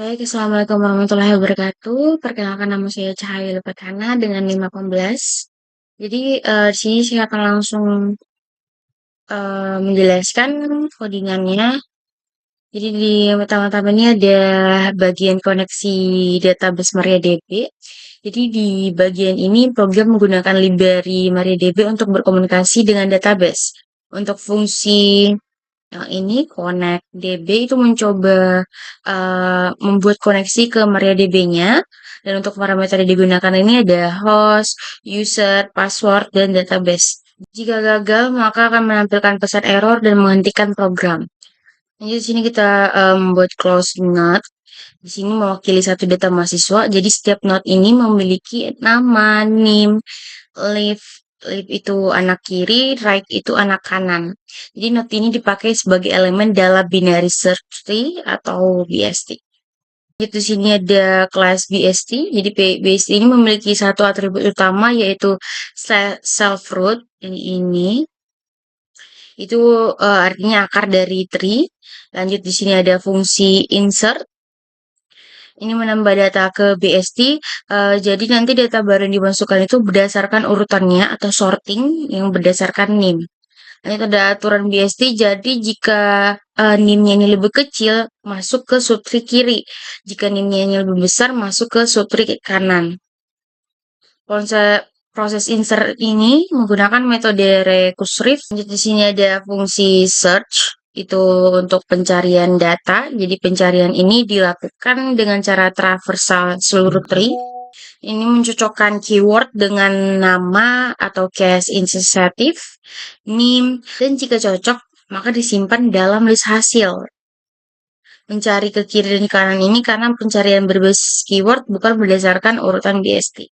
Baik, Assalamualaikum warahmatullahi wabarakatuh. Perkenalkan nama saya Cahaya Lepetana dengan NIM 18. Jadi, di sini saya akan langsung menjelaskan codingannya. Jadi di pertama-tama ini ada bagian koneksi database MariaDB. Jadi di bagian ini program menggunakan library MariaDB untuk berkomunikasi dengan database. Untuk fungsi yang ini Connect DB itu mencoba membuat koneksi ke MariaDB-nya, dan untuk parameter yang digunakan ini ada host, user, password, dan database. Jika gagal, maka akan menampilkan pesan error dan menghentikan program. Jadi di sini kita membuat close node. Di sini mewakili satu data mahasiswa. Jadi setiap node ini memiliki nama, name, left itu anak kiri, right itu anak kanan. Jadi node ini dipakai sebagai elemen dalam binary search tree atau BST. Di sini ada kelas BST. Jadi BST ini memiliki satu atribut utama yaitu self root. Ini itu artinya akar dari tree. Lanjut di sini ada fungsi insert. Ini menambah data ke BST, jadi nanti data baru yang dimasukkan itu berdasarkan urutannya atau sorting yang berdasarkan name. Nah, itu ada aturan BST, jadi jika name-nya ini lebih kecil, masuk ke subtree kiri. Jika name-nya ini lebih besar, masuk ke subtree kanan. Proses insert ini menggunakan metode recursive. Di sini ada fungsi search, itu untuk pencarian data. Jadi pencarian ini dilakukan dengan cara traversal seluruh tree. Ini mencocokkan keyword dengan nama atau case insensitive, name, dan jika cocok, maka disimpan dalam list hasil. Mencari ke kiri dan kanan ini karena pencarian berbasis keyword bukan berdasarkan urutan BST.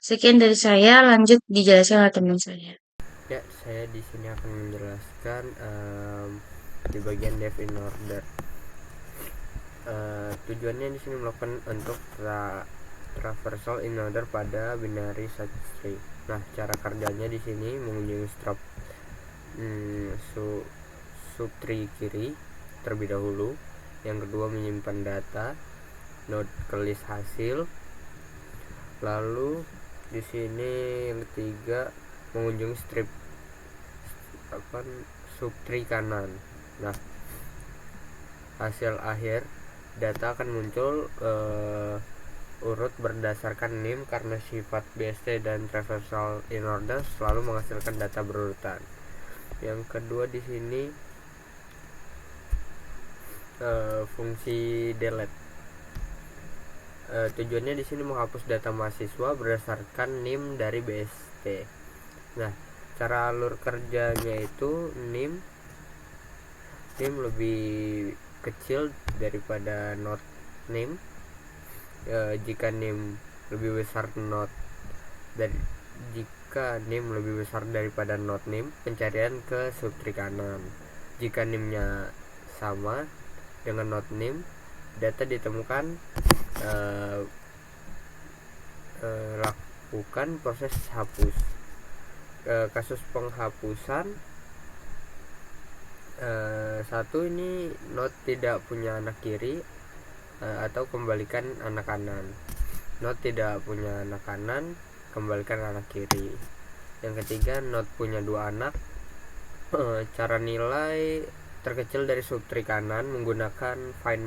Sekian dari saya, lanjut dijelaskan oleh teman saya. Ya, saya di sini akan menjelaskan di bagian dev in order. Tujuannya di sini melakukan untuk traversal in order pada binary search tree. Nah, cara kerjanya di sini mengunjungi subtree kiri terlebih dahulu. Yang kedua menyimpan data, node ke list hasil. Lalu di sini yang ketiga mengunjungi subtree kanan. Nah, hasil akhir data akan muncul urut berdasarkan name karena sifat BST dan traversal in order selalu menghasilkan data berurutan. Yang kedua di sini fungsi delete. Tujuannya di sini menghapus data mahasiswa berdasarkan name dari BST. Nah, cara alur kerjanya itu name lebih kecil daripada not name. Jika name lebih besar daripada not name, pencarian ke subtree kanan. Jika name-nya sama dengan not name, data ditemukan, lakukan proses hapus. Kasus penghapusan satu ini not tidak punya anak kiri, atau kembalikan anak kanan. Not tidak punya anak kanan, kembalikan anak kiri. Yang ketiga, not punya dua anak. Cara nilai terkecil dari subtree kanan menggunakan find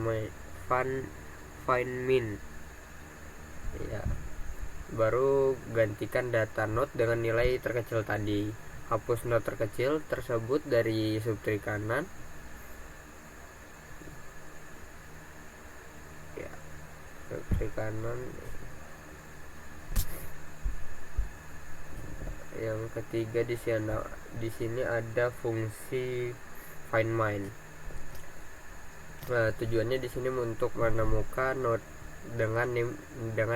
min. Ya, baru gantikan data not dengan nilai terkecil tadi. Hapus not terkecil tersebut dari subtree kanan. Ya, subtree kanan. Yang ketiga di sini ada fungsi find min. Nah, tujuannya di sini untuk menemukan node dengan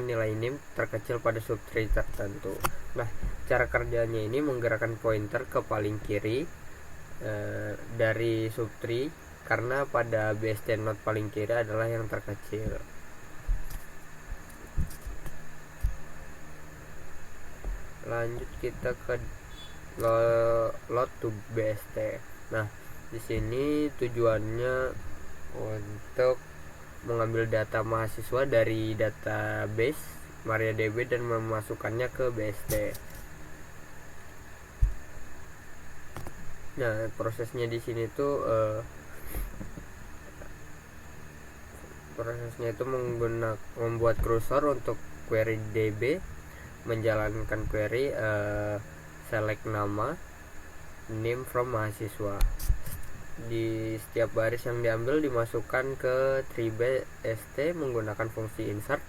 nilai name terkecil pada subtree tertentu. Nah, cara kerjanya ini menggerakkan pointer ke paling kiri dari subtree karena pada BST node paling kiri adalah yang terkecil. Lanjut kita ke load to BST. Nah, di sini tujuannya untuk mengambil data mahasiswa dari database MariaDB dan memasukkannya ke BST. Nah, prosesnya di sini tuh membuat cursor untuk query DB, menjalankan query select nama, name from mahasiswa. Di setiap baris yang diambil dimasukkan ke tree BST menggunakan fungsi insert.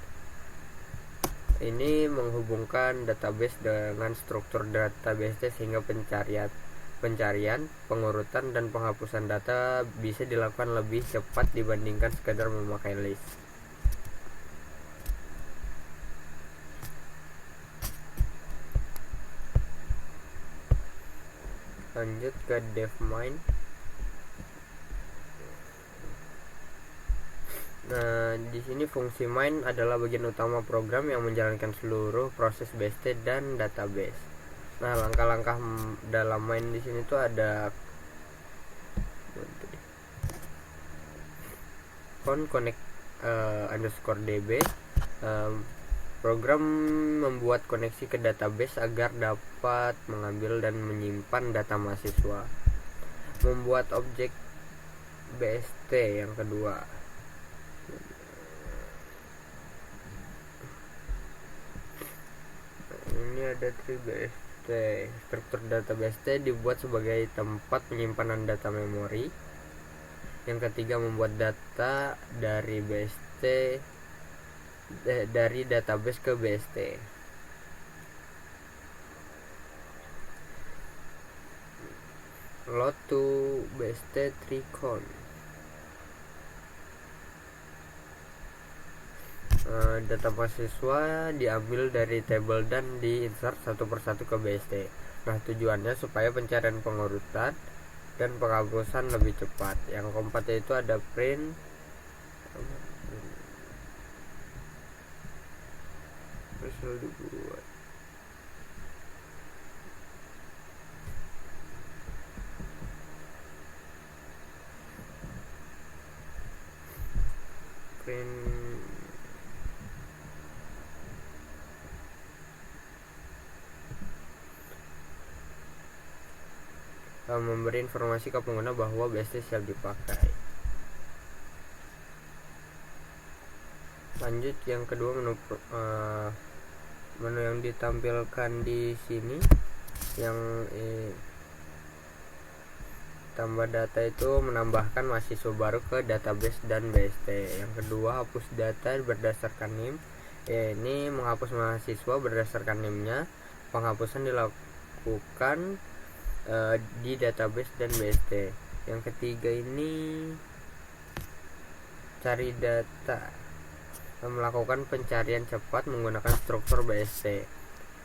Ini menghubungkan database dengan struktur database sehingga pencarian, pengurutan, dan penghapusan data bisa dilakukan lebih cepat dibandingkan sekadar memakai list. Lanjut ke DevMind. Nah, di sini fungsi main adalah bagian utama program yang menjalankan seluruh proses BST dan database. Nah, langkah-langkah dalam main di sini tuh ada connect underscore db. Program membuat koneksi ke database agar dapat mengambil dan menyimpan data mahasiswa. Membuat objek BST yang kedua. Ini ada tree BST. Struktur data BST dibuat sebagai tempat penyimpanan data memori. Yang ketiga, membuat data dari BST dari database ke BST. Load to BST tree count. Data mahasiswa diambil dari tabel dan diinsert satu persatu ke BST. Nah, tujuannya supaya pencarian, pengurutan, dan penghapusan lebih cepat. Yang keempat itu ada print. Dibuat print memberi informasi ke pengguna bahwa BST siap dipakai. Lanjut yang kedua, menu yang ditampilkan di sini yang tambah data itu menambahkan mahasiswa baru ke database dan BST. Yang kedua, hapus data berdasarkan NIM. Ini menghapus mahasiswa berdasarkan NIM-nya. Penghapusan dilakukan di database dan BST. Yang ketiga ini cari data, melakukan pencarian cepat menggunakan struktur BST.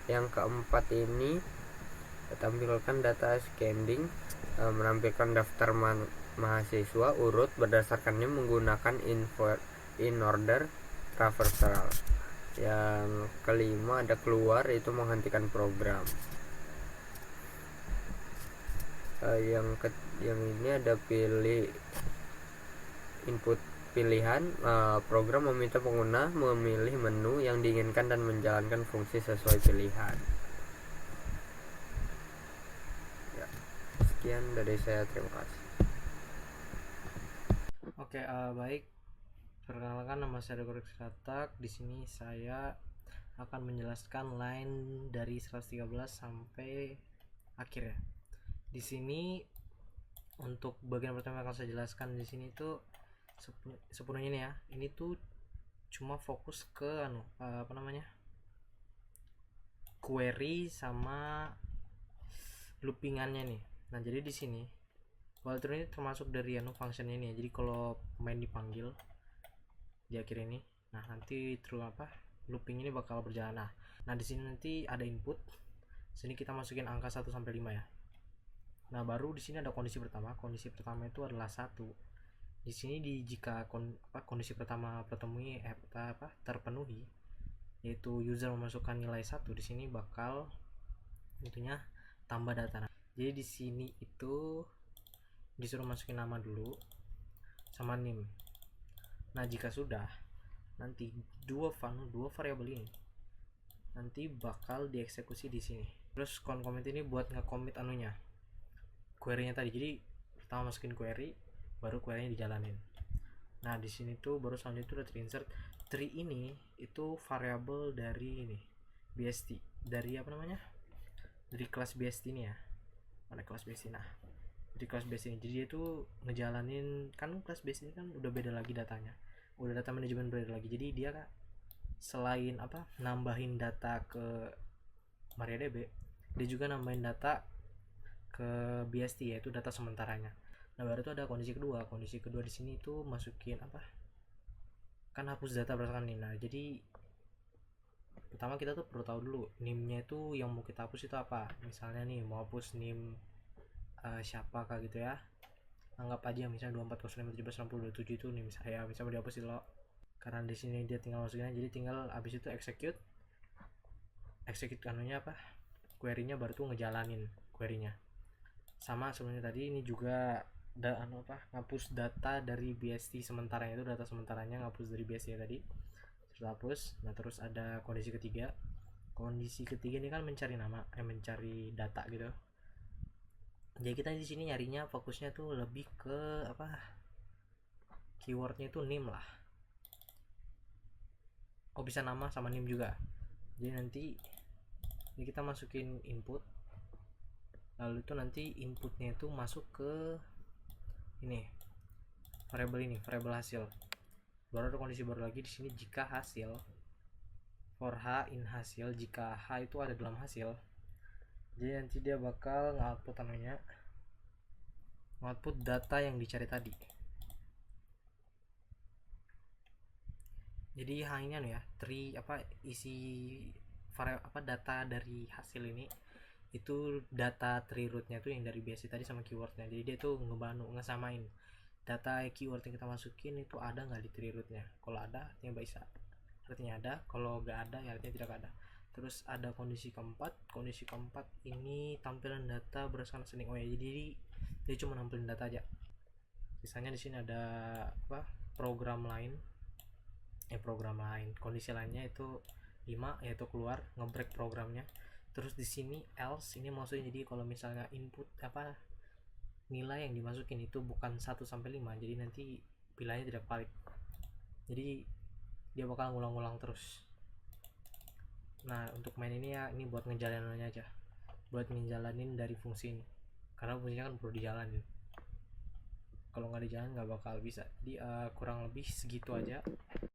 Yang keempat ini tampilkan data scanning, menampilkan daftar mahasiswa urut berdasarkan NIM menggunakan in order traversal. Yang kelima ada keluar, itu menghentikan program. Yang ini ada pilih input pilihan. Program meminta pengguna memilih menu yang diinginkan dan menjalankan fungsi sesuai pilihan. Ya, sekian dari saya, terima kasih. Oke, baik. Perkenalkan, nama saya Dr. Kratak. Di sini saya akan menjelaskan line dari 113 sampai akhir ya. Di sini untuk bagian pertama yang akan saya jelaskan di sini tuh sepenuhnya nih ya. Ini tuh cuma fokus ke query sama loopingannya nih. Nah, jadi di sini while true ini termasuk dari function ini ya. Jadi kalau main dipanggil di akhir ini, nah nanti true looping ini bakal berjalan. Nah di sini nanti ada input. Sini kita masukin angka 1 sampai 5 ya. Nah, baru di sini ada kondisi pertama. Kondisi pertama itu adalah 1. Di sini jika kondisi pertama terpenuhi, yaitu user memasukkan nilai 1, di sini bakal tentunya tambah data. Jadi di sini itu disuruh masukin nama dulu sama NIM. Nah, jika sudah, nanti dua variabel ini nanti bakal dieksekusi di sini. Terus comment ini buat nge-commit anunya, query-nya tadi. Jadi pertama masukin query, baru query-nya dijalanin. Nah, di sini tuh baru selanjutnya itu udah terinsert tree ini, itu variabel dari ini BST, dari apa namanya, dari kelas BST ini ya. Mana kelas BST? Nah, di kelas base ini, jadi dia tuh ngejalanin, kan kelas base ini kan udah beda lagi datanya, udah data manajemen beda lagi. Jadi dia selain apa nambahin data ke MariaDB, dia juga nambahin data ke BST, yaitu data sementaranya. Nah, baru tuh ada kondisi kedua. Kondisi kedua di sini tuh masukin apa, kan hapus data berdasarkan NIM. Nah, jadi pertama kita tuh perlu tahu dulu NIM-nya itu yang mau kita hapus itu apa. Misalnya nih mau hapus NIM siapa kah gitu ya, anggap aja misalnya 2405176027 itu nih misalnya mau dihapus di lo, karena di sini dia tinggal masukin aja. Jadi tinggal abis itu execute anunya apa, query-nya, baru tuh ngejalanin query-nya. Sama sebelumnya tadi ini juga ngapus data dari BST sementaranya, itu data sementaranya ngapus dari BST tadi, terus hapus. Nah, terus ada kondisi ketiga. Kondisi ketiga ini kan mencari mencari data gitu. Jadi kita di sini nyarinya fokusnya tuh lebih ke apa, keywordnya itu NIM lah. Oh, bisa nama sama NIM juga. Jadi nanti ini kita masukin input, lalu itu nanti inputnya itu masuk ke ini variabel hasil. Baru ada kondisi baru lagi di sini, jika hasil, for h in hasil, jika h itu ada dalam hasil. Jadi nanti dia bakal nge-output data yang dicari tadi. Jadi h ini ya, tree apa, isi data dari hasil ini itu data tree rootnya tuh yang dari basic tadi sama keywordnya. Jadi dia tuh ngesamain data keyword yang kita masukin itu ada nggak di tree rootnya. Kalau ada artinya artinya ada, kalau nggak ada ya artinya tidak ada. Terus ada kondisi keempat ini tampilan data berdasarkan ascending. Oh ya, jadi dia cuma nampilin data aja. Misalnya di sini ada program lain, kondisi lainnya itu 5, yaitu keluar, ngebreak programnya. Terus di sini else, ini maksudnya jadi kalau misalnya input nilai yang dimasukin itu bukan 1 sampai 5, jadi nanti pilihannya tidak valid. Jadi dia bakal ngulang-ngulang terus. Nah, untuk main ini ya, ini buat ngejalaninnya aja, buat ngejalanin dari fungsi ini, karena fungsinya kan perlu dijalanin. Kalau nggak dijalan nggak bakal bisa. Jadi kurang lebih segitu aja.